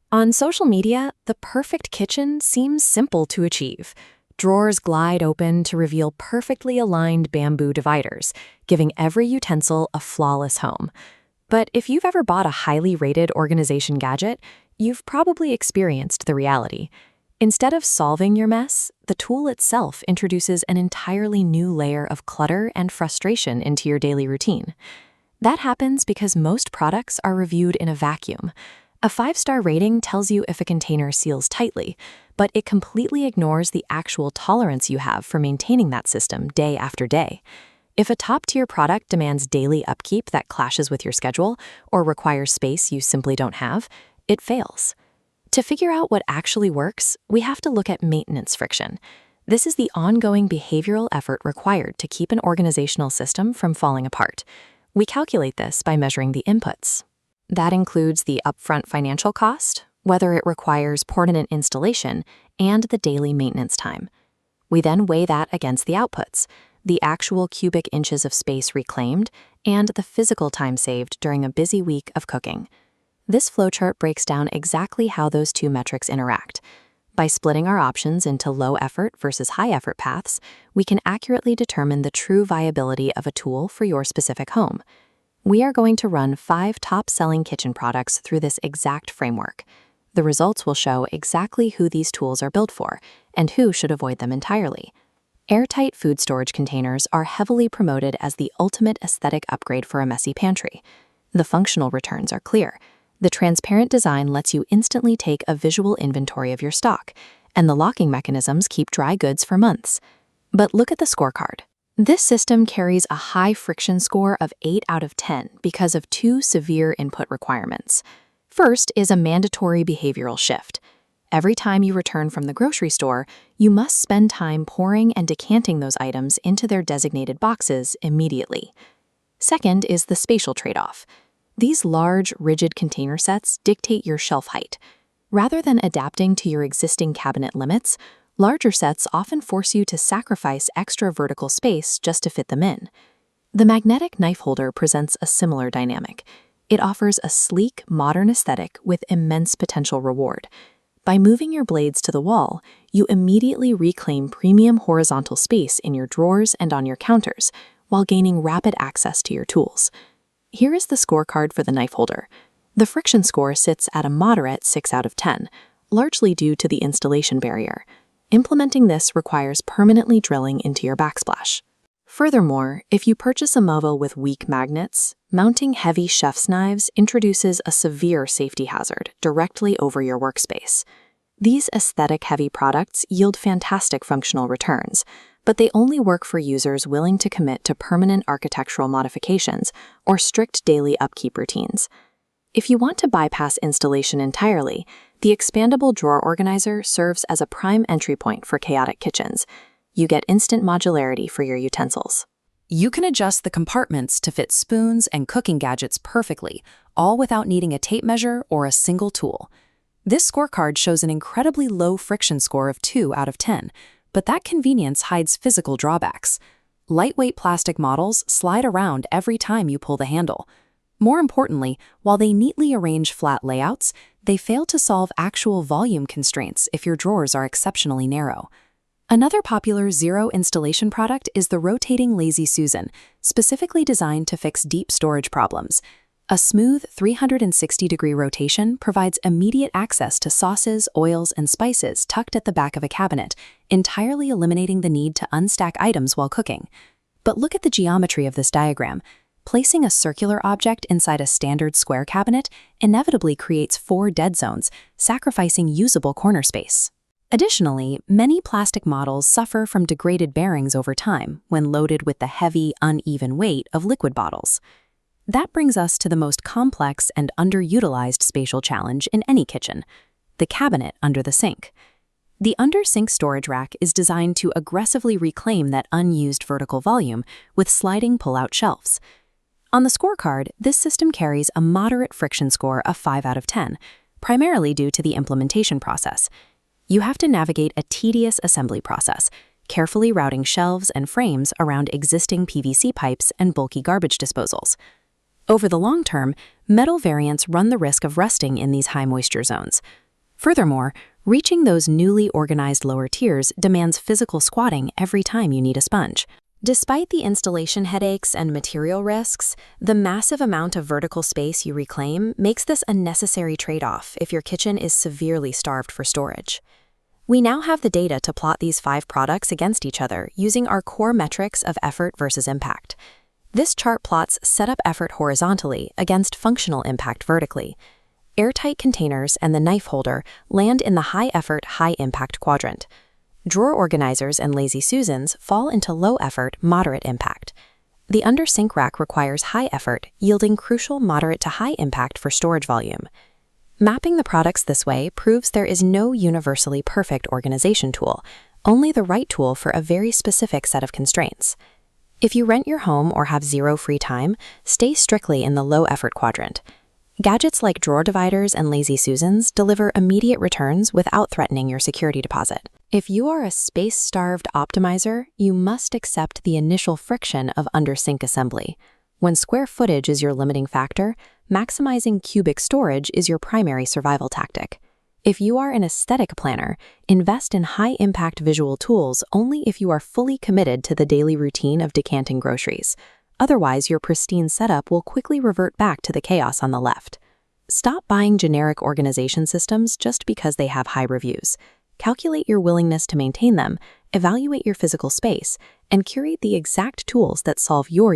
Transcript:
On social media, the perfect kitchen seems simple to achieve. Drawers glide open to reveal perfectly aligned bamboo dividers, giving every utensil a flawless home. But if you've ever bought a highly rated organization gadget, you've probably experienced the reality. Instead of solving your mess, the tool itself introduces an entirely new layer of clutter and frustration into your daily routine. That happens because most products are reviewed in a vacuum. A 5-star rating tells you if a container seals tightly, but it completely ignores the actual tolerance you have for maintaining that system day after day. If a top-tier product demands daily upkeep that clashes with your schedule or requires space you simply don't have, it fails. To figure out what actually works, we have to look at maintenance friction. This is the ongoing behavioral effort required to keep an organizational system from falling apart. We calculate this by measuring the inputs. That includes the upfront financial cost, whether it requires permanent installation, and the daily maintenance time. We then weigh that against the outputs, the actual cubic inches of space reclaimed, and the physical time saved during a busy week of cooking. This flowchart breaks down exactly how those two metrics interact. By splitting our options into low-effort versus high-effort paths, we can accurately determine the true viability of a tool for your specific home. We are going to run 5 top-selling kitchen products through this exact framework. The results will show exactly who these tools are built for and who should avoid them entirely. Airtight food storage containers are heavily promoted as the ultimate aesthetic upgrade for a messy pantry. The functional returns are clear. The transparent design lets you instantly take a visual inventory of your stock, and the locking mechanisms keep dry goods for months. But look at the scorecard. This system carries a high friction score of 8 out of 10 because of 2 severe input requirements. First is a mandatory behavioral shift. Every time you return from the grocery store, you must spend time pouring and decanting those items into their designated boxes immediately. Second is the spatial trade-off. These large, rigid container sets dictate your shelf height. Rather than adapting to your existing cabinet limits, larger sets often force you to sacrifice extra vertical space just to fit them in. The magnetic knife holder presents a similar dynamic. It offers a sleek, modern aesthetic with immense potential reward. By moving your blades to the wall, you immediately reclaim premium horizontal space in your drawers and on your counters, while gaining rapid access to your tools. Here is the scorecard for the knife holder. The friction score sits at a moderate 6 out of 10, largely due to the installation barrier. Implementing this requires permanently drilling into your backsplash. Furthermore, if you purchase a MOVA with weak magnets, mounting heavy chef's knives introduces a severe safety hazard directly over your workspace. These aesthetic-heavy products yield fantastic functional returns, but they only work for users willing to commit to permanent architectural modifications or strict daily upkeep routines. If you want to bypass installation entirely, the expandable drawer organizer serves as a prime entry point for chaotic kitchens. You get instant modularity for your utensils. You can adjust the compartments to fit spoons and cooking gadgets perfectly, all without needing a tape measure or a single tool. This scorecard shows an incredibly low friction score of 2 out of 10, but that convenience hides physical drawbacks. Lightweight plastic models slide around every time you pull the handle. More importantly, while they neatly arrange flat layouts, they fail to solve actual volume constraints if your drawers are exceptionally narrow. Another popular zero-installation product is the rotating Lazy Susan, specifically designed to fix deep storage problems. A smooth 360-degree rotation provides immediate access to sauces, oils, and spices tucked at the back of a cabinet, entirely eliminating the need to unstack items while cooking. But look at the geometry of this diagram. Placing a circular object inside a standard square cabinet inevitably creates 4 dead zones, sacrificing usable corner space. Additionally, many plastic models suffer from degraded bearings over time when loaded with the heavy, uneven weight of liquid bottles. That brings us to the most complex and underutilized spatial challenge in any kitchen: the cabinet under the sink. The under-sink storage rack is designed to aggressively reclaim that unused vertical volume with sliding pull-out shelves. On the scorecard, this system carries a moderate friction score of 5 out of 10, primarily due to the implementation process. You have to navigate a tedious assembly process, carefully routing shelves and frames around existing PVC pipes and bulky garbage disposals. Over the long term, Metal variants run the risk of rusting in these high moisture zones. Furthermore, reaching those newly organized lower tiers demands physical squatting every time you need a sponge. Despite the installation headaches and material risks, the massive amount of vertical space you reclaim makes this a necessary trade-off if your kitchen is severely starved for storage. We now have the data to plot these 5 products against each other using our core metrics of effort versus impact. This chart plots setup effort horizontally against functional impact vertically. Airtight containers and the knife holder land in the high-effort, high-impact quadrant. Drawer organizers and Lazy Susans fall into low-effort, moderate impact. The under-sink rack requires high effort, yielding crucial moderate to high impact for storage volume. Mapping the products this way proves there is no universally perfect organization tool, only the right tool for a very specific set of constraints. If you rent your home or have zero free time, stay strictly in the low-effort quadrant. Gadgets like drawer dividers and Lazy Susans deliver immediate returns without threatening your security deposit. If you are a space-starved optimizer, you must accept the initial friction of under-sink assembly. When square footage is your limiting factor, maximizing cubic storage is your primary survival tactic. If you are an aesthetic planner, invest in high-impact visual tools only if you are fully committed to the daily routine of decanting groceries. Otherwise, your pristine setup will quickly revert back to the chaos on the left. Stop buying generic organization systems just because they have high reviews. Calculate your willingness to maintain them, evaluate your physical space, and curate the exact tools that solve your